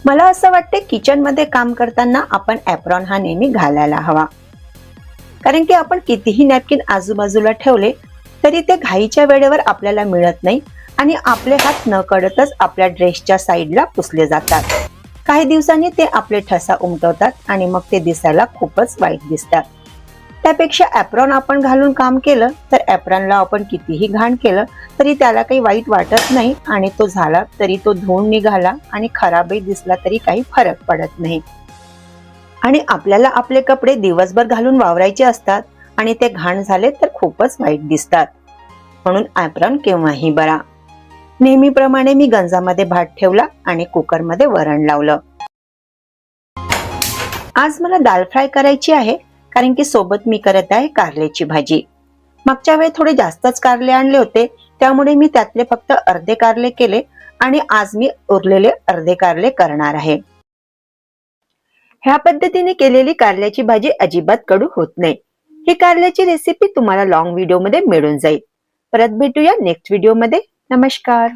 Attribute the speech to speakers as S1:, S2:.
S1: मला असं वाटते किचन मध्ये काम करताना आपण ॲप्रॉन हा नेहमी घालायला हवा, कारण की आपण कितीही नॅपकिन आजूबाजूला ठेवले तरी ते घाईच्या वेळेवर आपल्याला मिळत नाही आणि आपले हात न कळतच आपल्या ड्रेसच्या साईडला पुसले जातात. काही दिवसांनी ते आपले ठसा उमटवतात आणि मग ते दिसायला खूपच वाईट दिसतात. त्यापेक्षा ॲप्रॉन आपण घालून काम केलं तर ॲप्रॉनला आपण कितीही घाण केलं तरी त्याला काही वाईट वाटत नाही आणि तो झाला तरी तो धुवून निघाला आणि खराबही दिसला तरी काही फरक पडत नाही. आणि आपल्याला आपले कपडे दिवसभर घालून वावरायचे असतात आणि ते घाण झाले तर खूपच वाईट दिसतात. म्हणून ॲप्रॉन केव्हाही बरा. नेहमीप्रमाणे मी गंजामध्ये भात ठेवला आणि कुकरमध्ये वरण लावलं. आज मला दाल फ्राय करायची आहे, कारण की सोबत मी करत आहे कारल्याची भाजी. मागच्या वेळी थोडे जास्तच कारले आणले होते, त्यामुळे मी त्यातले फक्त अर्धे कारले केले आणि आज मी उरलेले अर्धे कारले करणार आहे. ह्या पद्धतीने केलेली कारल्याची भाजी अजिबात कडू होत नाही. ही कारल्याची रेसिपी तुम्हाला लॉंग व्हिडिओ मध्ये मिळून जाईल. परत भेटूया नेक्स्ट व्हिडिओ मध्ये. नमस्कार.